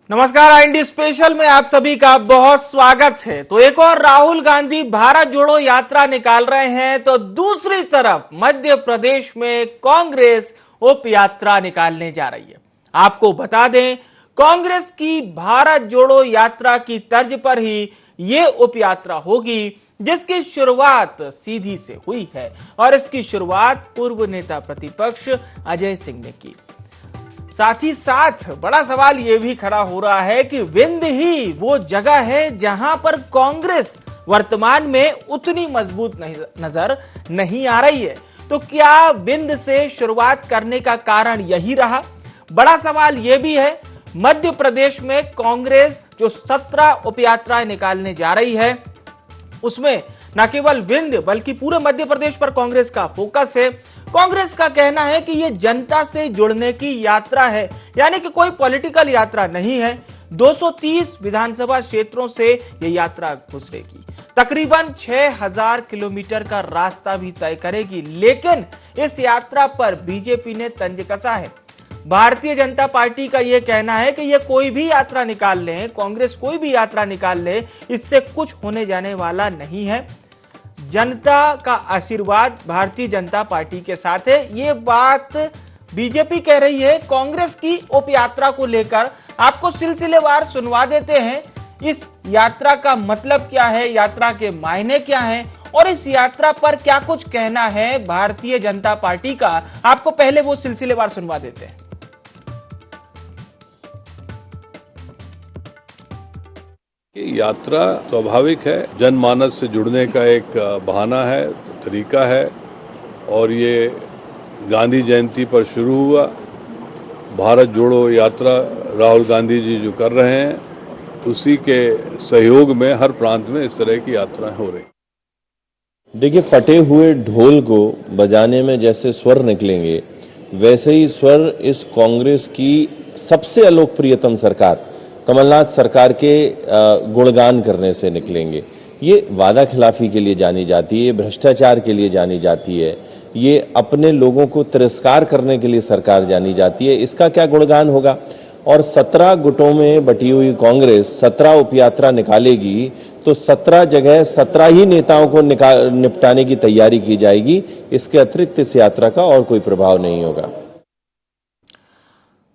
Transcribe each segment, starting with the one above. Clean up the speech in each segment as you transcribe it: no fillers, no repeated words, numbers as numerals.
नमस्कार, IND special में आप सभी का बहुत स्वागत है। तो एक और राहुल गांधी भारत जोड़ो यात्रा निकाल रहे हैं, तो दूसरी तरफ मध्य प्रदेश में कांग्रेस उप यात्रा निकालने जा रही है। आपको बता दें, कांग्रेस की भारत जोड़ो यात्रा की तर्ज पर ही ये उप यात्रा होगी, जिसकी शुरुआत सीधी से हुई है और इसकी शुरुआत पूर्व नेता प्रतिपक्ष अजय सिंह ने की। साथ ही साथ बड़ा सवाल यह भी खड़ा हो रहा है कि विंध्य ही वो जगह है जहां पर कांग्रेस वर्तमान में उतनी मजबूत नजर नहीं आ रही है। तो क्या विंध्य से शुरुआत करने का कारण यही रहा? बड़ा सवाल यह भी है, मध्य प्रदेश में कांग्रेस जो 17 उपयात्राएं निकालने जा रही है, उसमें न केवल विंध्य बल्कि पूरे मध्य प्रदेश पर कांग्रेस का फोकस है। कांग्रेस का कहना है कि यह जनता से जुड़ने की यात्रा है, यानी कि कोई पॉलिटिकल यात्रा नहीं है। 230 विधानसभा क्षेत्रों से यह यात्रा गुजरेगी, तकरीबन 6000 किलोमीटर का रास्ता भी तय करेगी। लेकिन इस यात्रा पर बीजेपी ने तंज कसा है। भारतीय जनता पार्टी का यह कहना है कि यह कोई भी यात्रा निकाल ले, कांग्रेस कोई भी यात्रा निकाल ले, इससे कुछ होने जाने वाला नहीं है। जनता का आशीर्वाद भारतीय जनता पार्टी के साथ है, ये बात बीजेपी कह रही है। कांग्रेस की उप यात्रा को लेकर आपको सिलसिलेवार सुनवा देते हैं। इस यात्रा का मतलब क्या है, यात्रा के मायने क्या हैं और इस यात्रा पर क्या कुछ कहना है भारतीय जनता पार्टी का, आपको पहले वो सिलसिलेवार सुनवा देते हैं। यात्रा स्वाभाविक है, जनमानस से जुड़ने का एक बहाना है, तरीका है और ये गांधी जयंती पर शुरू हुआ। भारत जोड़ो यात्रा राहुल गांधी जी जो कर रहे हैं, उसी के सहयोग में हर प्रांत में इस तरह की यात्राएं हो रही। देखिए, फटे हुए ढोल को बजाने में जैसे स्वर निकलेंगे, वैसे ही स्वर इस कांग्रेस की सबसे अलोकप्रियतम सरकार कमलनाथ सरकार के गुणगान करने से निकलेंगे। ये वादा खिलाफी के लिए जानी जाती है, भ्रष्टाचार के लिए जानी जाती है, ये अपने लोगों को तिरस्कार करने के लिए सरकार जानी जाती है। इसका क्या गुणगान होगा? और 17 गुटों में बटी हुई कांग्रेस 17 उपयात्रा निकालेगी, तो 17 जगह 17 ही नेताओं को निपटाने की तैयारी की जाएगी। इसके अतिरिक्त इस यात्रा का और कोई प्रभाव नहीं होगा।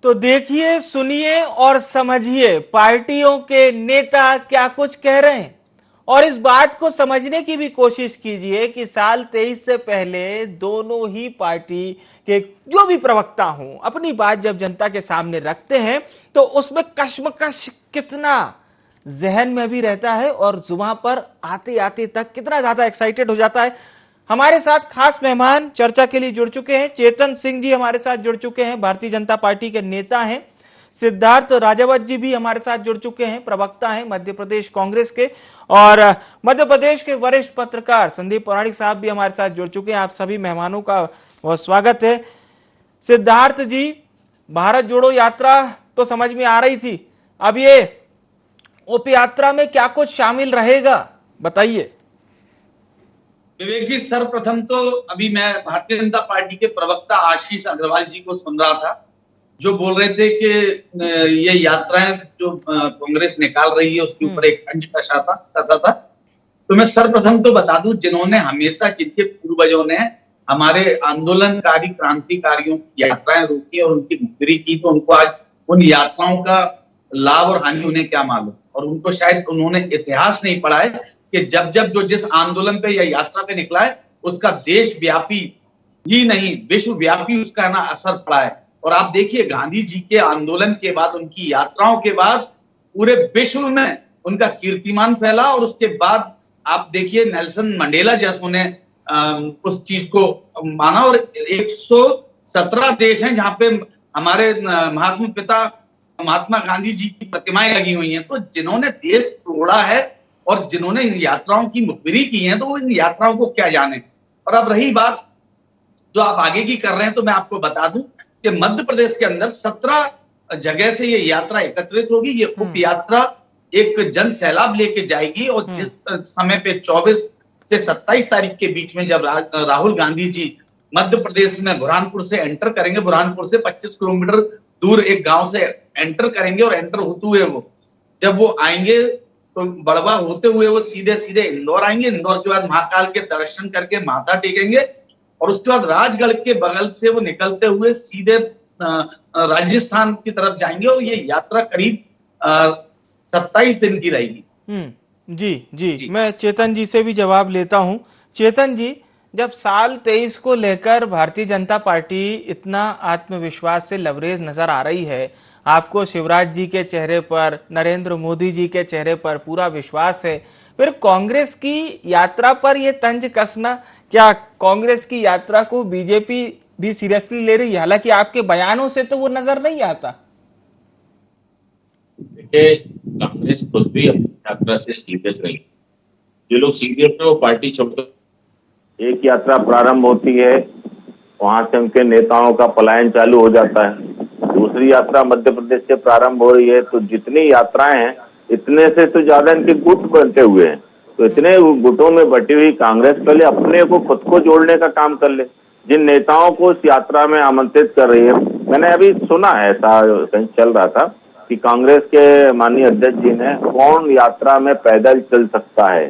तो देखिए, सुनिए और समझिए पार्टियों के नेता क्या कुछ कह रहे हैं और इस बात को समझने की भी कोशिश कीजिए कि साल 23 से पहले दोनों ही पार्टी के जो भी प्रवक्ता हों, अपनी बात जब जनता के सामने रखते हैं तो उसमें कश्मकश कितना जहन में भी रहता है और जुबान पर आते आते तक कितना ज्यादा एक्साइटेड हो जाता है। हमारे साथ खास मेहमान चर्चा के लिए जुड़ चुके हैं। चेतन सिंह जी हमारे साथ जुड़ चुके हैं, भारतीय जनता पार्टी के नेता हैं। सिद्धार्थ राजावत जी भी हमारे साथ जुड़ चुके हैं, प्रवक्ता हैं मध्य प्रदेश कांग्रेस के। और मध्य प्रदेश के वरिष्ठ पत्रकार संदीप पौराणिक साहब भी हमारे साथ जुड़ चुके हैं। आप सभी मेहमानों का बहुत स्वागत है। सिद्धार्थ जी, भारत जोड़ो यात्रा तो समझ में आ रही थी, अब ये उप यात्रा में क्या कुछ शामिल रहेगा, बताइए। विवेक जी, सर्वप्रथम तो अभी मैं भारतीय जनता पार्टी के प्रवक्ता आशीष अग्रवाल जी को सुन रहा था, जो बोल रहे थे कि ये यात्राएं जो कांग्रेस निकाल रही है उसके ऊपर एक तंज कसा था। तो मैं सर्वप्रथम तो बता दूं, जिन्होंने हमेशा, जिनके पूर्वजों ने हमारे आंदोलनकारी क्रांतिकारियों की यात्राएं रोकी और उनकी मुखबिरी की, तो उनको आज उन यात्राओं का लाभ और हानि उन्हें क्या मालूम। और उनको शायद उन्होंने इतिहास नहीं पढ़ा है कि जब जो जिस आंदोलन पे या यात्रा पे निकला है, उसका देशव्यापी ही नहीं विश्वव्यापी उसका ना असर पड़ा है। और आप देखिए, गांधी जी के आंदोलन के बाद, उनकी यात्राओं के बाद पूरे विश्व में उनका कीर्तिमान फैला। और उसके बाद आप देखिए, नेल्सन मंडेला जैसों ने उस चीज को माना। और 117 देश हैं जहां पे हमारे महात्मा पिता महात्मा गांधी जी की प्रतिमाएं लगी हुई हैं। तो जिन्होंने देश तोड़ा है और जिन्होंने इन यात्राओं की मुखबिरी की है, तो वो इन यात्राओं को क्या जाने। और अब रही बात जो आप आगे की कर रहे हैं, तो मैं आपको बता दूं कि मध्य प्रदेश के अंदर 17 जगह से ये यात्रा एकत्रित होगी। ये उप यात्रा एक जन सैलाब लेके जाएगी। और जिस समय पे 24 से 27 तारीख के बीच में जब राहुल गांधी जी मध्य प्रदेश में बुरहानपुर से एंटर करेंगे, बुरहानपुर से 25 किलोमीटर दूर एक गांव से एंटर करेंगे और एंटर होते हुए जब वो आएंगे तो बड़वा होते हुए वो सीधे सीधे इंदौर आएंगे। इंदौर के बाद महाकाल के दर्शन करके माथा टेकेंगे और उसके बाद राजगढ़ के बगल से वो निकलते हुए सीधे राजस्थान की तरफ जाएंगे और ये यात्रा करीब 27 दिन की रहेगी। जी, मैं चेतन जी से भी जवाब लेता हूं। चेतन जी, जब साल 23 को लेकर भारतीय जनता पार्टी इतना आत्मविश्वास से लबरेज नजर आ रही है, आपको शिवराज जी के चेहरे पर, नरेंद्र मोदी जी के चेहरे पर पूरा विश्वास है, फिर कांग्रेस की यात्रा पर यह तंज कसना, क्या कांग्रेस की यात्रा को बीजेपी भी सीरियसली ले रही है? हालांकि आपके बयानों से तो वो नजर नहीं आता। देखिए, कांग्रेस खुद भी अपनी यात्रा से सीरियस नहीं। जो लोग सीरियस है वो पार्टी छोड़कर एक यात्रा प्रारंभ होती है, वहां से उनके नेताओं का पलायन चालू हो जाता है। दूसरी यात्रा मध्य प्रदेश से प्रारंभ हो रही है, तो जितनी यात्राएं हैं इतने से तो ज्यादा इनके गुट बनते हुए हैं। तो इतने गुटों में बटी हुई कांग्रेस पहले अपने को खुद को जोड़ने का काम कर ले। जिन नेताओं को इस यात्रा में आमंत्रित कर रही है, मैंने अभी सुना है, ऐसा कहीं चल रहा था कि कांग्रेस के माननीय अध्यक्ष जी ने कौन यात्रा में पैदल चल सकता है,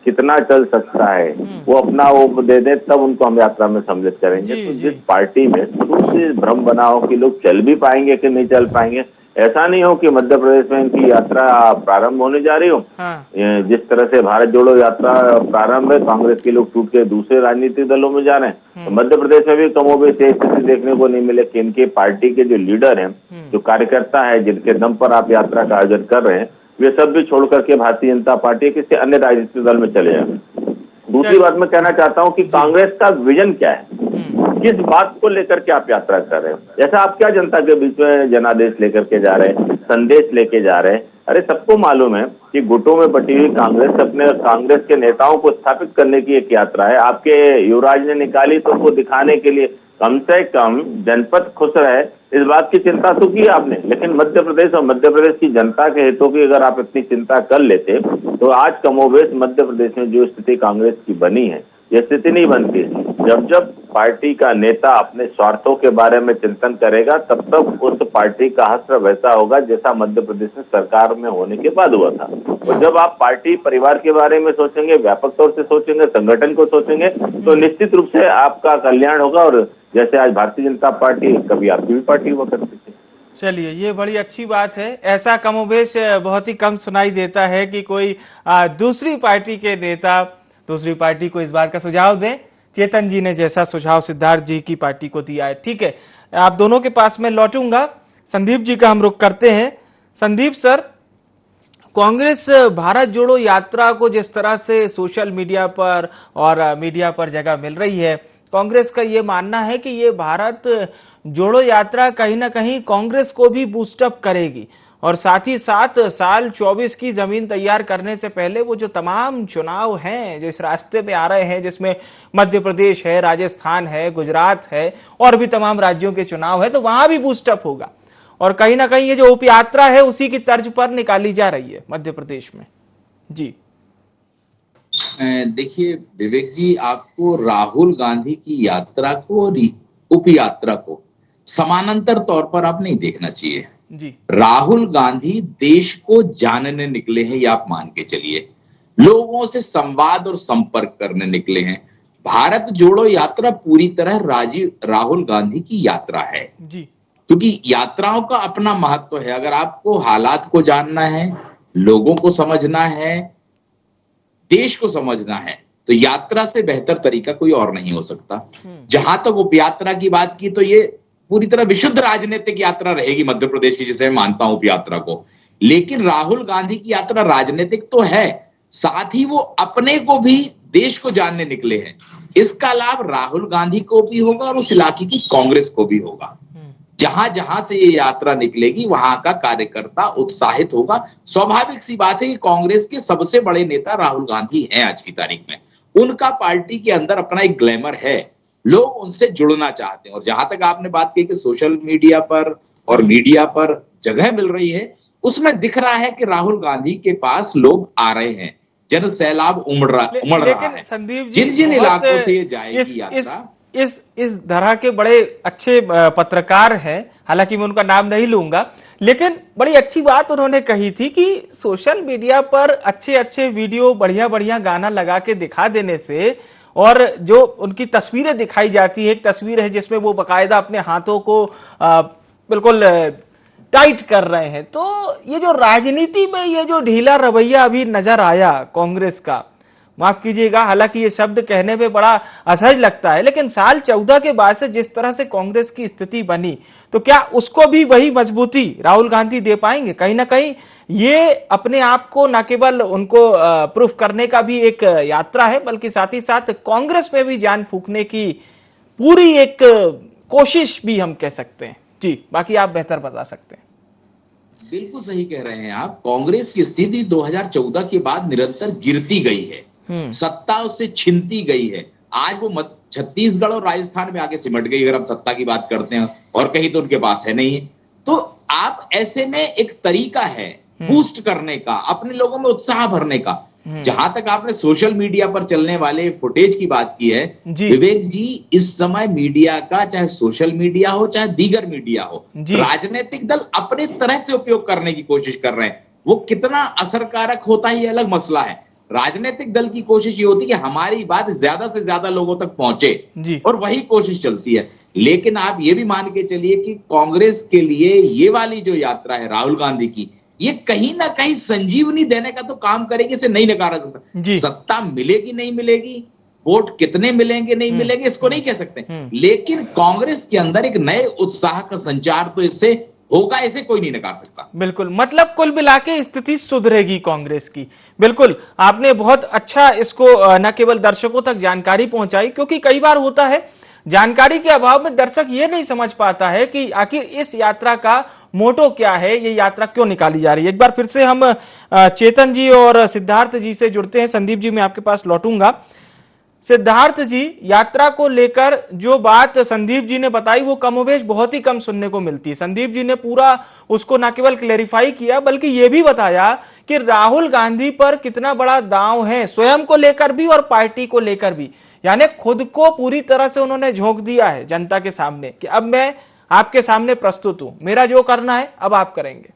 कितना चल सकता है, वो अपना वो दे दे, तब उनको हम यात्रा में सम्मिलित करेंगे। तो जिस पार्टी में शुरू से भ्रम बना हो कि लोग चल भी पाएंगे कि नहीं चल पाएंगे, ऐसा नहीं हो कि मध्य प्रदेश में इनकी यात्रा प्रारंभ होने जा रही हो। जिस तरह से भारत जोड़ो यात्रा प्रारंभ है, कांग्रेस के लोग टूट के दूसरे राजनीतिक दलों में जा रहे हैं। तो मध्य प्रदेश में भी कमोबेश स्थिति देखने को नहीं मिले कि इनके पार्टी के जो लीडर हैं, जो कार्यकर्ता है, जिनके दम पर आप यात्रा का आयोजन कर रहे हैं, वे सब भी छोड़ करके भारतीय जनता पार्टी किसी अन्य राजनीतिक दल में चले जाए। दूसरी बात मैं कहना चाहता हूं कि कांग्रेस का विजन क्या है, किस बात को लेकर के आप यात्रा कर रहे हो। जैसा आप क्या जनता के बीच में जनादेश लेकर के जा रहे हैं, संदेश लेके जा रहे हैं। अरे सबको मालूम है कि गुटों में बटी हुई कांग्रेस अपने कांग्रेस के नेताओं को स्थापित करने की एक यात्रा है। आपके युवराज ने निकाली तो वो दिखाने के लिए कम से कम जनपद खुश रहे, इस बात की चिंता तो की आपने। लेकिन मध्य प्रदेश और मध्य प्रदेश की जनता के हितों की अगर आप इतनी चिंता कर लेते तो आज कमोबेश मध्य प्रदेश में जो स्थिति कांग्रेस की बनी है, ये स्थिति नहीं बनती। जब जब पार्टी का नेता अपने स्वार्थों के बारे में चिंतन करेगा, तब तक उस पार्टी का हश्र वैसा होगा जैसा मध्य प्रदेश में सरकार में होने के बाद हुआ था। और जब आप पार्टी परिवार के बारे में सोचेंगे, व्यापक तौर से सोचेंगे, संगठन को सोचेंगे, तो निश्चित रूप से आपका कल्याण होगा। और जैसे आज भारतीय जनता पार्टी, कभी आपकी भी पार्टी हुआ करती थी। चलिए, ये बड़ी अच्छी बात है। ऐसा कमोबेश बहुत ही कम सुनाई देता है कि कोई दूसरी पार्टी के नेता दूसरी पार्टी को इस बात का सुझाव दें। चेतन जी ने जैसा सुझाव सिद्धार्थ जी की पार्टी को दिया है, ठीक है। आप दोनों के पास में लौटूंगा। संदीप जी का हम रुख करते हैं। संदीप सर, कांग्रेस भारत जोड़ो यात्रा को जिस तरह से सोशल मीडिया पर और मीडिया पर जगह मिल रही है, कांग्रेस का ये मानना है कि ये भारत जोड़ो यात्रा कहीं ना कहीं कांग्रेस को भी बूस्टअप करेगी और साथ ही साथ साल 24 की जमीन तैयार करने से पहले वो जो तमाम चुनाव हैं जो इस रास्ते पे आ रहे हैं, जिसमें मध्य प्रदेश है, राजस्थान है, गुजरात है और भी तमाम राज्यों के चुनाव है, तो वहां भी बूस्टअप होगा। और कहीं ना कहीं ये जो उप यात्रा है उसी की तर्ज पर निकाली जा रही है मध्य प्रदेश में। जी देखिए विवेक जी, आपको राहुल गांधी की यात्रा को और उप यात्रा को समानांतर तौर पर आप नहीं देखना चाहिए जी। राहुल गांधी देश को जानने निकले हैं, या आप मान के चलिए लोगों से संवाद और संपर्क करने निकले हैं। भारत जोड़ो यात्रा पूरी तरह राहुल गांधी की यात्रा है जी, क्योंकि यात्राओं का अपना महत्व है। अगर आपको हालात को जानना है, लोगों को समझना है, देश को समझना है, तो यात्रा से बेहतर तरीका कोई और नहीं हो सकता। जहां तक उप यात्रा की बात की, तो ये पूरी तरह विशुद्ध राजनीतिक यात्रा रहेगी मध्य प्रदेश की, जिसे मैं मानता हूं उप यात्रा को। लेकिन राहुल गांधी की यात्रा राजनीतिक तो है, साथ ही वो अपने को भी, देश को जानने निकले हैं। इसका लाभ राहुल गांधी को भी होगा और उस इलाके की कांग्रेस को भी होगा। जहां जहां से ये यात्रा निकलेगी वहां का कार्यकर्ता उत्साहित होगा। स्वाभाविक सी बात है कि कांग्रेस के सबसे बड़े नेता राहुल गांधी हैं आज की तारीख में। उनका पार्टी के अंदर अपना एक ग्लैमर है, लोग उनसे जुड़ना चाहते हैं। और जहां तक आपने बात की कि सोशल मीडिया पर और मीडिया पर जगह मिल रही है, उसमें दिख रहा है कि राहुल गांधी के पास लोग आ रहे हैं, जन सैलाब उमड़ रहा है। संदीप जी, जिन जिन इलाकों से ये जाएगी यात्रा, इस तरह के बड़े अच्छे पत्रकार हैं, हालांकि मैं उनका नाम नहीं लूंगा, लेकिन बड़ी अच्छी बात उन्होंने कही थी कि सोशल मीडिया पर अच्छे अच्छे वीडियो, बढ़िया बढ़िया गाना लगा के दिखा देने से, और जो उनकी तस्वीरें दिखाई जाती है, एक तस्वीर है जिसमें वो बकायदा अपने हाथों को बिल्कुल टाइट कर रहे हैं, तो ये जो राजनीति में ये जो ढीला रवैया अभी नजर आया कांग्रेस का, माफ कीजिएगा हालांकि ये शब्द कहने में बड़ा असहज लगता है, लेकिन साल 14 के बाद से जिस तरह से कांग्रेस की स्थिति बनी, तो क्या उसको भी वही मजबूती राहुल गांधी दे पाएंगे? कहीं ना कहीं ये अपने आप को न केवल उनको प्रूफ करने का भी एक यात्रा है, बल्कि साथ ही साथ कांग्रेस में भी जान फूंकने की पूरी एक कोशिश भी हम कह सकते हैं। जी, बाकी आप बेहतर बता सकते हैं। बिल्कुल सही कह रहे हैं आप। कांग्रेस की स्थिति 2014 के बाद निरंतर गिरती गई है, सत्ता उससे छिनती गई है। आज वो छत्तीसगढ़ और राजस्थान में आके सिमट गई, अगर हम सत्ता की बात करते हैं, और कहीं तो उनके पास है नहीं है। तो आप ऐसे में एक तरीका है बूस्ट करने का, अपने लोगों में उत्साह भरने का। जहां तक आपने सोशल मीडिया पर चलने वाले फुटेज की बात की है, विवेक जी, इस समय मीडिया का, चाहे सोशल मीडिया हो चाहे दीगर मीडिया हो, राजनीतिक दल अपने तरह से उपयोग करने की कोशिश कर रहे हैं। वो कितना असरकारक होता है ये अलग मसला है। राजनीतिक दल की कोशिश ये होती है कि हमारी बात ज्यादा से ज्यादा लोगों तक पहुंचे, और वही कोशिश चलती है। लेकिन आप ये भी मान के चलिए कि कांग्रेस के लिए ये वाली जो यात्रा है राहुल गांधी की, ये कहीं ना कहीं संजीवनी देने का तो काम करेगी, इसे नहीं नकारा सकता। सत्ता मिलेगी नहीं मिलेगी, वोट कितने मिलेंगे नहीं मिलेंगे, इसको नहीं कह सकते, लेकिन कांग्रेस के अंदर एक नए उत्साह का संचार तो इससे होगा, ऐसे कोई नहीं नकार सकता। बिल्कुल, मतलब कुल मिला के स्थिति सुधरेगी कांग्रेस की। बिल्कुल, आपने बहुत अच्छा इसको न केवल दर्शकों तक जानकारी पहुंचाई, क्योंकि कई बार होता है जानकारी के अभाव में दर्शक ये नहीं समझ पाता है कि आखिर इस यात्रा का मोटो क्या है, ये यात्रा क्यों निकाली जा रही है। एक बार फिर से हम चेतन जी और सिद्धार्थ जी से जुड़ते हैं। संदीप जी, मैं आपके पास लौटूंगा। सिद्धार्थ जी, यात्रा को लेकर जो बात संदीप जी ने बताई वो कमोबेश बहुत ही कम सुनने को मिलती है। संदीप जी ने पूरा उसको न केवल क्लेरिफाई किया, बल्कि ये भी बताया कि राहुल गांधी पर कितना बड़ा दांव है, स्वयं को लेकर भी और पार्टी को लेकर भी। यानी खुद को पूरी तरह से उन्होंने झोंक दिया है जनता के सामने कि अब मैं आपके सामने प्रस्तुत हूं, मेरा जो करना है अब आप करेंगे।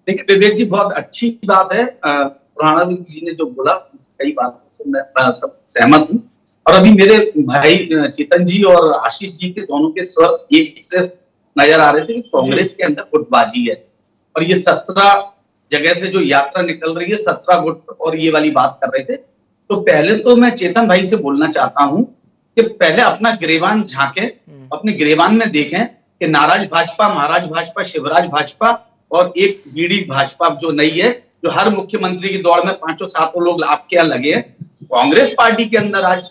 देखिए विवेक जी, बहुत अच्छी बात है राणा जी ने जो बोला, कई बातों से मैं सब सहमत हूँ। और अभी मेरे भाई चेतन जी और आशीष जी के दोनों के स्वर एक से नजर आ रहे थे कि कांग्रेस के अंदर गुटबाजी है, और ये 17 जगह से जो यात्रा निकल रही है, 17 गुट और ये वाली बात कर रहे थे। तो पहले तो मैं चेतन भाई से बोलना चाहता हूं कि पहले अपना गिरेबान झांकें, अपने गिरेबान में देखें कि नाराज भाजपा, महाराज भाजपा, शिवराज भाजपा और एक बीड़ी भाजपा जो नई है, जो हर मुख्यमंत्री की दौड़ में 500-700 लोग आपके यहाँ लगे हैं। कांग्रेस पार्टी के अंदर आज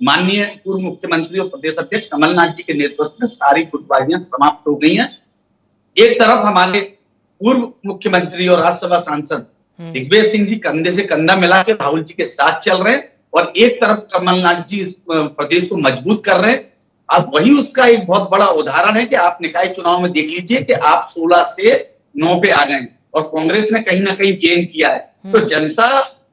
माननीय पूर्व मुख्यमंत्री और प्रदेश अध्यक्ष कमलनाथ जी के नेतृत्व में सारी गुटबाजियां समाप्त हो गई हैं। एक तरफ हमारे पूर्व मुख्यमंत्री और राज्यसभा सांसद दिग्विजय सिंह जी कंधे से कंधा मिला के राहुल जी के साथ चल रहे हैं, और एक तरफ कमलनाथ जी इस प्रदेश को मजबूत कर रहे हैं। अब वही उसका एक बहुत बड़ा उदाहरण है कि आप निकाय चुनाव में देख लीजिए कि आप 16 से 9 पे आ गए और कांग्रेस ने कहीं ना कहीं गेन किया है। तो जनता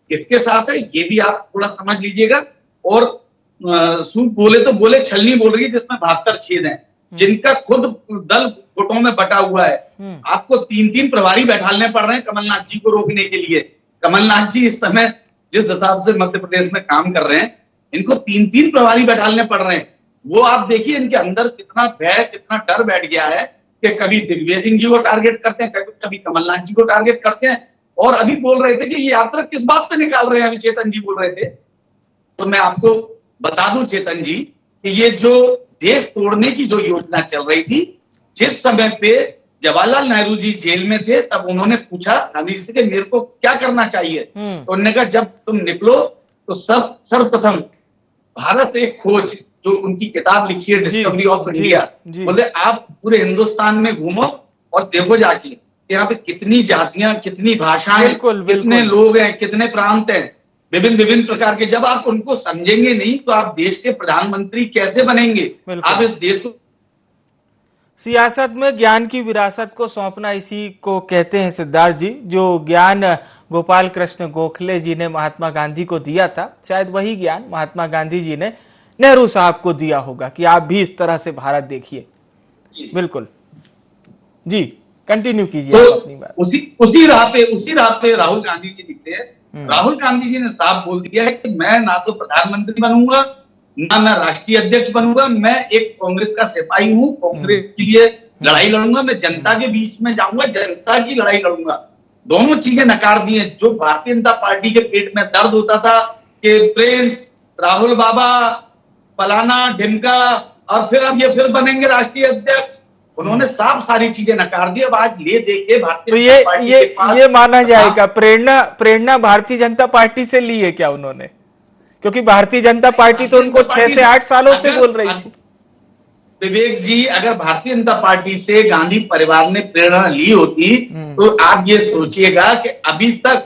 इसके साथ है, ये भी आप थोड़ा समझ लीजिएगा। और सूप बोले तो बोले, छलनी बोल रही है जिसमें 72 छेद हैं, जिनका खुद दल गुटों में बटा हुआ है। आपको 3-3 प्रभारी बैठालने पड़ रहे हैं कमलनाथ जी को रोकने के लिए। कमलनाथ जी इस समय जिस हिसाब से मध्य प्रदेश में काम कर रहे हैं, इनको 3-3 प्रभारी बैठालने पड़ रहे हैं। वो आप देखिए इनके अंदर कितना भय, कितना डर बैठ गया है कि कभी दिग्विजय सिंह जी को टारगेट करते हैं, कभी कमलनाथ जी को टारगेट करते हैं। और अभी बोल रहे थे कि ये यात्रा किस बात पे निकाल रहे हैं, अभी चेतन जी बोल रहे थे, तो मैं आपको बता दूं चेतन जी कि ये जो देश तोड़ने की जो योजना चल रही थी, जिस समय पे जवाहरलाल नेहरू जी जेल में थे, तब उन्होंने पूछा गांधी जी से कि मेरे को क्या करना चाहिए। तो उन्होंने कहा जब तुम निकलो तो सर्वप्रथम भारत एक खोज, जो उनकी किताब लिखी है डिस्कवरी ऑफ इंडिया, बोले आप पूरे हिंदुस्तान में घूमो और देखो जाके यहाँ पे कितनी जातियां, कितनी भाषाएं, कितने लोग हैं, कितने प्रांत हैं, विभिन्न प्रकार के। जब आप उनको समझेंगे नहीं तो आप देश के प्रधानमंत्री कैसे बनेंगे? आप इस देश को, सियासत में ज्ञान की विरासत को सौंपना इसी को कहते हैं सिद्धार्थ जी। जो ज्ञान गोपाल कृष्ण गोखले जी ने महात्मा गांधी को दिया था, शायद वही ज्ञान महात्मा गांधी जी ने नेहरू साहब को दिया होगा कि आप भी इस तरह से भारत देखिए। बिल्कुल जी, कंटिन्यू कीजिए तो आप अपनी बात। उसी राह पे राहुल गांधी जी निकले। राहुल गांधी जी ने साफ बोल दिया है कि मैं ना तो प्रधानमंत्री बनूंगा, ना मैं राष्ट्रीय अध्यक्ष बनूंगा, मैं एक कांग्रेस का सिपाही हूं, कांग्रेस के लिए लड़ाई लड़ूंगा, मैं जनता के बीच में जाऊंगा, जनता की लड़ाई लड़ूंगा। दोनों चीजें नकार दी हैं। जो भारतीय जनता पार्टी के पेट में दर्द होता था कि प्रिंस, राहुल बाबा, फलाना ढिमका, और फिर अब ये फिर बनेंगे राष्ट्रीय अध्यक्ष, उन्होंने साफ सारी चीजें नकार दी। अब आज ये देखिए भारतीय तो ये माना जाएगा प्रेरणा भारतीय जनता पार्टी से ली है क्या उन्होंने? क्योंकि भारतीय जनता पार्टी तो उनको 6 से 8 सालों से बोल रही थी। विवेक जी, अगर भारतीय जनता पार्टी से गांधी परिवार ने प्रेरणा ली होती तो आप ये सोचिएगा कि अभी तक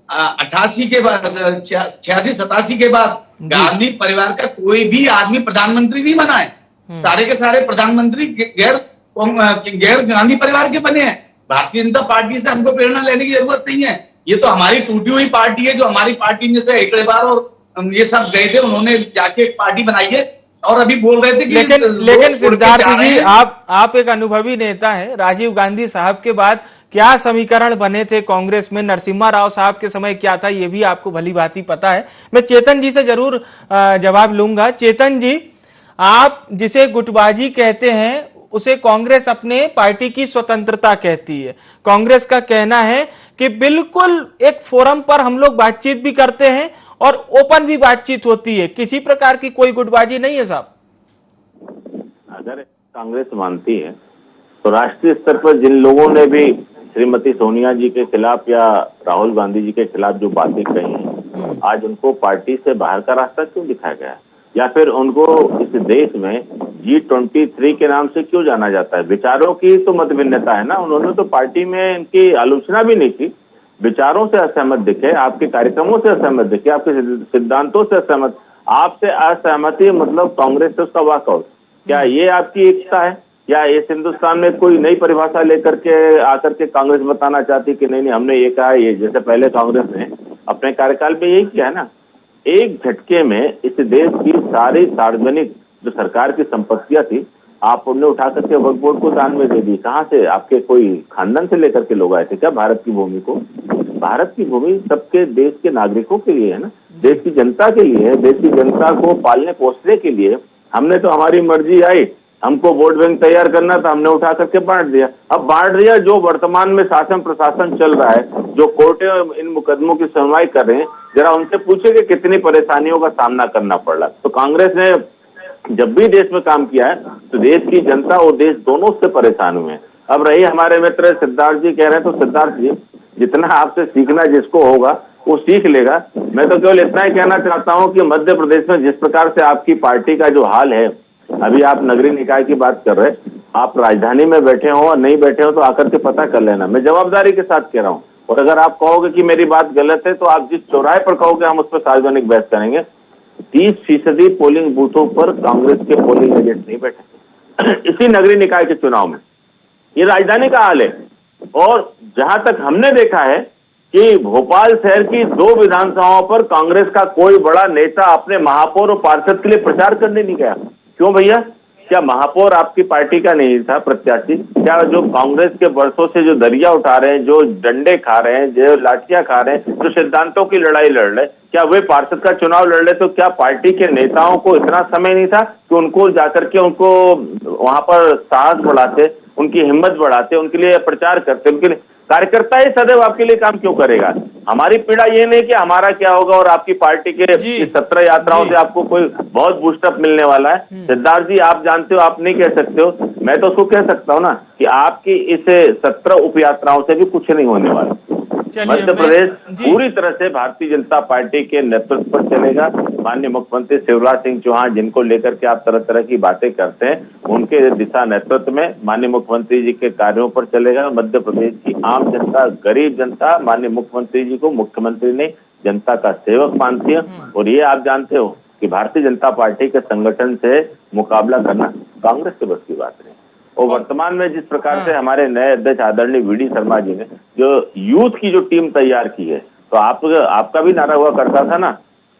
88 के बाद, 86-87 के बाद गांधी परिवार का कोई भी आदमी प्रधानमंत्री नहीं बना है। सारे के सारे प्रधानमंत्री गैर गांधी परिवार के बने हैं। भारतीय जनता पार्टी से हमको प्रेरणा लेने की जरूरत नहीं है। ये तो हमारी टूटी हुई पार्टी है। जो हमारी पार्टी में से हेगड़े बार और ये सब गए थे, उन्होंने जाके एक पार्टी बनाई है और अभी बोल रहे थे कि लेकिन सिद्धार्थ जी, आप एक अनुभवी नेता हैं। राजीव गांधी साहब के बाद क्या समीकरण बने थे कांग्रेस में, नरसिम्हा राव साहब के समय क्या था, ये भी आपको भली भांति पता है। मैं चेतन जी से जरूर जवाब लूंगा। चेतन जी, आप जिसे गुटबाजी कहते हैं उसे कांग्रेस अपने पार्टी की स्वतंत्रता कहती है। कांग्रेस का कहना है कि बिल्कुल एक फोरम पर हम लोग बातचीत भी करते हैं और ओपन भी बातचीत होती है, किसी प्रकार की कोई गुटबाजी नहीं है साहब। अगर कांग्रेस मानती है तो राष्ट्रीय स्तर पर जिन लोगों ने भी श्रीमती सोनिया जी के खिलाफ या राहुल गांधी जी के खिलाफ जो बातें कही हैं, आज उनको पार्टी से बाहर का रास्ता क्यों दिखाया गया, या फिर उनको इस देश में G23 के नाम से क्यों जाना जाता है? विचारों की तो मत भिन्नता है ना। उन्होंने तो पार्टी में इनकी आलोचना भी नहीं की। विचारों से असहमत दिखे, आपके कार्यक्रमों से असहमत दिखे, आपके सिद्धांतों से असहमत, आपसे असहमति मतलब कांग्रेस से उसका वॉकआउट। क्या ये आपकी एकता है, या इस हिंदुस्तान में कोई नई परिभाषा लेकर के आकर के कांग्रेस बताना चाहती कि नहीं हमने ये कहा है? ये जैसे पहले कांग्रेस ने अपने कार्यकाल में यही किया है ना। एक झटके में इस देश की सारी सार्वजनिक जो सरकार की संपत्तियां थी, आप उन्हें उठा करके वक्फ बोर्ड को दान में दे दी। कहां से? आपके कोई खानदान से लेकर के लोग आए थे क्या भारत की भूमि को? भारत की भूमि सबके देश के नागरिकों के लिए है ना, देश की जनता के लिए है। देश की जनता को पालने पोसने के लिए हमने तो, हमारी मर्जी आई, हमको वोट बैंक तैयार करना था, हमने उठा करके बांट दिया। अब बांट दिया, जो वर्तमान में शासन प्रशासन चल रहा है, जो कोर्टें इन मुकदमों की सुनवाई कर रहे हैं, जरा उनसे पूछे कि कितनी परेशानियों का सामना करना पड़ रहा है। तो कांग्रेस ने जब भी देश में काम किया है तो देश की जनता और देश दोनों से परेशान हुए हैं। अब रही हमारे मित्र सिद्धार्थ जी कह रहे हैं, तो सिद्धार्थ जी, जितना आपसे सीखना जिसको होगा वो सीख लेगा। मैं तो केवल इतना ही कहना चाहता हूं कि मध्य प्रदेश में जिस प्रकार से आपकी पार्टी का जो हाल है, अभी आप नगरीय निकाय की बात कर रहे हैं, आप राजधानी में बैठे हो और नहीं बैठे हो तो आकर के पता कर लेना। मैं जवाबदारी के साथ कह रहा हूँ, और अगर आप कहोगे कि मेरी बात गलत है तो आप जिस चौराहे पर कहोगे हम उस पर सार्वजनिक बहस करेंगे। 30% पोलिंग बूथों पर कांग्रेस के पोलिंग एजेंट नहीं बैठे इसी नगरीय निकाय के चुनाव में। ये राजधानी का हाल है। और जहां तक हमने देखा है कि भोपाल शहर की 2 विधानसभाओं पर कांग्रेस का कोई बड़ा नेता अपने महापौर और पार्षद के लिए प्रचार करने नहीं गया। क्यों भैया? क्या महापौर आपकी पार्टी का नहीं था प्रत्याशी? क्या जो कांग्रेस के वर्षों से जो दरिया उठा रहे हैं, जो डंडे खा रहे हैं, जो लाठियां खा रहे हैं, जो सिद्धांतों की लड़ाई लड़ रहे, क्या वे पार्षद का चुनाव लड़ रहे? तो क्या पार्टी के नेताओं को इतना समय नहीं था कि उनको जाकर के उनको वहां पर साहस बढ़ाते, उनकी हिम्मत बढ़ाते, उनके लिए प्रचार करते? उनके लिए कार्यकर्ता ही सदैव आपके लिए काम क्यों करेगा? हमारी पीड़ा ये नहीं कि हमारा क्या होगा और आपकी पार्टी के 17 यात्राओं से आपको कोई बहुत बूस्टअप मिलने वाला है। सिद्धार्थ जी, आप जानते हो, आप नहीं कह सकते हो, मैं तो उसको कह सकता हूँ ना कि आपकी इस 17 उप यात्राओं से भी कुछ नहीं होने वाला। मध्य प्रदेश पूरी तरह से भारतीय जनता पार्टी के नेतृत्व पर चलेगा। माननीय मुख्यमंत्री शिवराज सिंह चौहान, जिनको लेकर के आप तरह तरह की बातें करते हैं, उनके दिशा नेतृत्व में माननीय मुख्यमंत्री जी के कार्यों पर चलेगा। मध्य प्रदेश की आम जनता, गरीब जनता माननीय मुख्यमंत्री जी को मुख्यमंत्री ने जनता का सेवक मानती है। और ये आप जानते हो कि भारतीय जनता पार्टी के संगठन से मुकाबला करना कांग्रेस के बस की बात नहीं। और वर्तमान में जिस प्रकार से हमारे नए अध्यक्ष आदरणीय वी डी शर्मा जी ने जो यूथ की जो टीम तैयार की है, तो आपका भी नारा हुआ करता था ना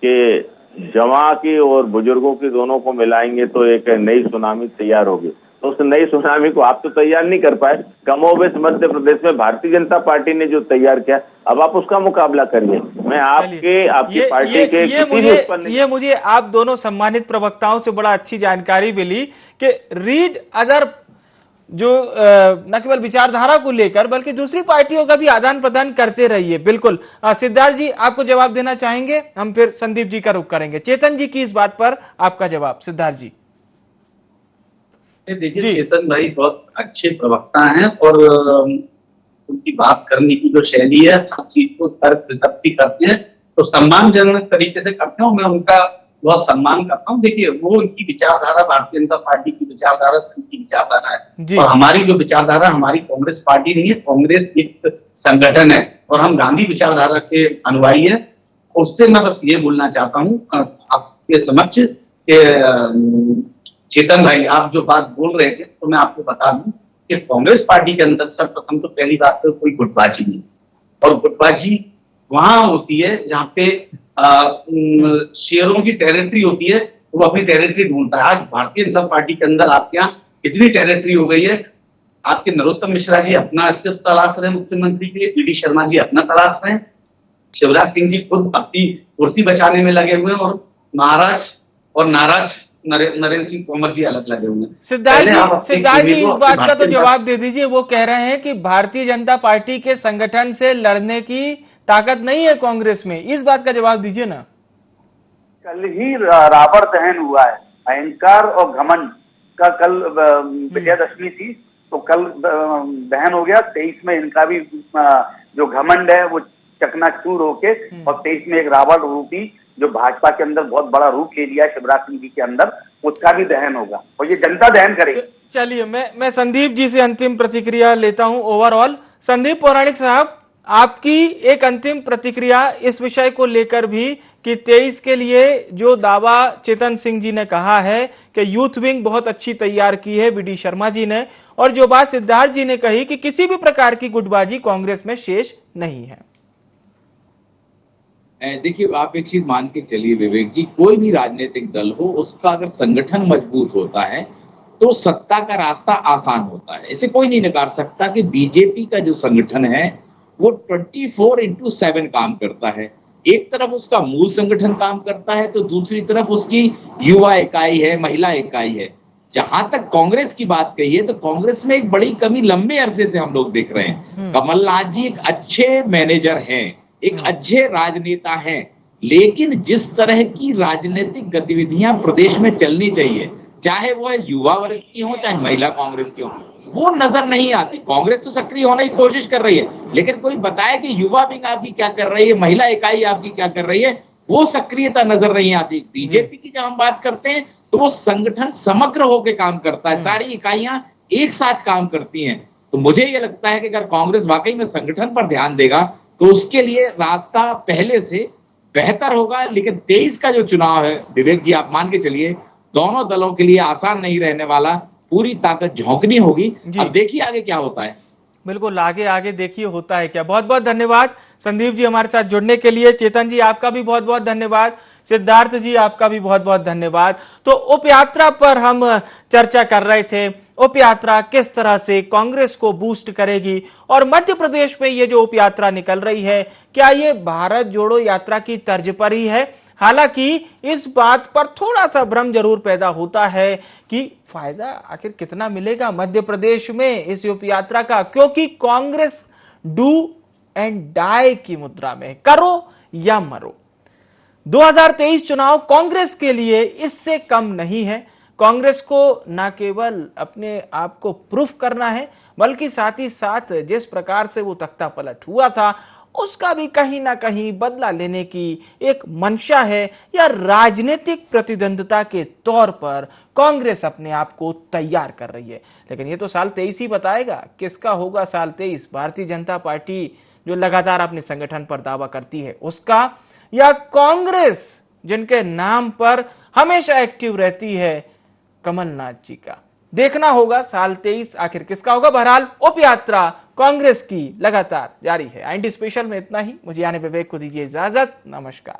कि जवां की और बुजुर्गों की दोनों को मिलाएंगे तो एक नई सुनामी तैयार होगी। तो उस नई सुनामी को आप तो तैयार नहीं कर पाए, कमोबेश मध्य प्रदेश में भारतीय जनता पार्टी ने जो तैयार किया, अब आप उसका मुकाबला करिए। मैं आपकी पार्टी के ये मुझे आप दोनों सम्मानित प्रवक्ताओं से बड़ा अच्छी जानकारी मिली कि रीड अदर जो न केवल विचारधारा को लेकर बल्कि दूसरी पार्टियों का भी आदान प्रदान करते रहिए। बिल्कुल सिद्धार्थ जी आपको जवाब देना चाहेंगे, हम फिर संदीप जी का रुख करेंगे। चेतन जी की इस बात पर आपका जवाब। सिद्धार्थ जी। देखिए चेतन भाई बहुत अच्छे प्रवक्ता हैं और उनकी बात करने की जो शैली है, हर चीज को तर्क भी करते हैं, तो सम्मानजनक तरीके से करते हैं। मैं उनका बहुत सम्मान करता हूँ। देखिए वो उनकी विचारधारा भारतीय जनता पार्टी की विचारधारा संघ की विचारधारा है और हमारी जो विचारधारा, हमारी कांग्रेस पार्टी नहीं है, कांग्रेस एक संगठन है और हम गांधी विचारधारा के अनुयायी है। उससे मैं बस ये बोलना चाहता हूँ आपके समक्ष कि चेतन भाई आप जो बात बोल रहे थे, तो मैं आपको बता दूं कि कांग्रेस पार्टी के अंदर सर्वप्रथम तो पहली बात तो कोई गुटबाजी नहीं, और गुटबाजी वहां होती है जहाँ पे शेयरों की टेरिटरी होती है, वो अपनी टेरिटरी ढूंढता है। आज भारतीय जनता पार्टी के अंदर आपके यहाँ इतनी टेरिटरी हो गई है, आपके नरोत्तम मिश्रा जी अपना अस्तित्व तलाश रहे हैं मुख्यमंत्री के लिए, ईडी शर्मा जी अपना तलाश रहे हैं, शिवराज सिंह जी खुद अपनी कुर्सी बचाने में लगे हुए हैं और नाराज नरेंद्र सिंह तोमर जी अलग लगे हुए हैं। सिद्धार्थ जी इस बात का तो जवाब दे दीजिए। वो कह रहे हैं कि भारतीय जनता पार्टी के संगठन से लड़ने की ताकत नहीं है कांग्रेस में, इस बात का जवाब दीजिए ना। कल ही रावण दहन हुआ है, अहंकार और घमंड का कल विजयादशमी थी, तो कल दहन हो गया। 23 में इनका भी जो घमंड है वो चकनाचूर होके, और 23 में एक रावण रूपी जो भाजपा के अंदर बहुत बड़ा रूप ले लिया है शिवराज सिंह जी के अंदर, उसका भी दहन होगा और ये जनता दहन करेगी। चलिए मैं संदीप जी से अंतिम प्रतिक्रिया लेता हूं। ओवरऑल संदीप पौराणिक साहब, आपकी एक अंतिम प्रतिक्रिया इस विषय को लेकर भी कि 23 के लिए जो दावा चेतन सिंह जी ने कहा है कि यूथ विंग बहुत अच्छी तैयार की है वीडी शर्मा जी ने, और जो बात सिद्धार्थ जी ने कही कि किसी भी प्रकार की गुटबाजी कांग्रेस में शेष नहीं है। देखिए आप एक चीज मान के चलिए विवेक जी, कोई भी राजनीतिक दल हो उसका अगर संगठन मजबूत होता है तो सत्ता का रास्ता आसान होता है। इसे कोई नहीं नकार सकता कि बीजेपी का जो संगठन है वो 24/7 काम करता है। एक तरफ उसका मूल संगठन काम करता है तो दूसरी तरफ उसकी युवा इकाई है, महिला इकाई है। जहां तक कांग्रेस की बात कही है तो कांग्रेस में एक बड़ी कमी लंबे अरसे से हम लोग देख रहे हैं। कमलनाथ जी एक अच्छे मैनेजर हैं, एक अच्छे राजनेता हैं, लेकिन जिस तरह की राजनीतिक गतिविधियां प्रदेश में चलनी चाहिए, चाहे वो युवा वर्ग की हो चाहे महिला कांग्रेस की हो, वो नजर नहीं आती। कांग्रेस तो सक्रिय होने की कोशिश कर रही है, लेकिन कोई बताए कि युवा विंग आपकी क्या कर रही है, महिला इकाई आपकी क्या कर रही है, वो सक्रियता नजर नहीं आती। बीजेपी की जब हम बात करते हैं तो वो संगठन समग्र होकर काम करता है, सारी इकाइयां एक साथ काम करती हैं। तो मुझे ये लगता है कि अगर कांग्रेस वाकई में संगठन पर ध्यान देगा तो उसके लिए रास्ता पहले से बेहतर होगा। लेकिन 23 का जो चुनाव है विवेक जी, आप मान के चलिए दोनों दलों के लिए आसान नहीं रहने वाला, पूरी ताकत झोंकनी होगी। अब देखिए आगे क्या होता है। बिल्कुल आगे देखिए होता है क्या। बहुत बहुत धन्यवाद संदीप जी हमारे साथ जुड़ने के लिए। चेतन जी आपका भी बहुत बहुत धन्यवाद। सिद्धार्थ जी आपका भी बहुत बहुत धन्यवाद। तो उप यात्रा पर हम चर्चा कर रहे थे, उप यात्रा किस तरह से कांग्रेस को बूस्ट करेगी, और मध्य प्रदेश में ये जो उप यात्रा निकल रही है क्या ये भारत जोड़ो यात्रा की तर्ज पर ही है। हालांकि इस बात पर थोड़ा सा भ्रम जरूर पैदा होता है कि फायदा आखिर कितना मिलेगा मध्य प्रदेश में इस उप यात्रा का, क्योंकि कांग्रेस डू एंड डाई की मुद्रा में, करो या मरो। 2023 चुनाव कांग्रेस के लिए इससे कम नहीं है। कांग्रेस को न केवल अपने आप को प्रूफ करना है, बल्कि साथ ही साथ जिस प्रकार से वो तख्ता पलट हुआ था उसका भी कहीं ना कहीं बदला लेने की एक मंशा है, या राजनीतिक प्रतिद्वंद्विता के तौर पर कांग्रेस अपने आप को तैयार कर रही है। लेकिन ये तो साल 23 ही बताएगा किसका होगा साल 23। भारतीय जनता पार्टी जो लगातार अपने संगठन पर दावा करती है उसका, या कांग्रेस जिनके नाम पर हमेशा एक्टिव रहती है कमलनाथ जी का। देखना होगा साल 23 आखिर किसका होगा। बहरहाल उप यात्रा कांग्रेस की लगातार जारी है। IND स्पेशल में इतना ही। मुझे यानी विवेक को दीजिए इजाजत। नमस्कार।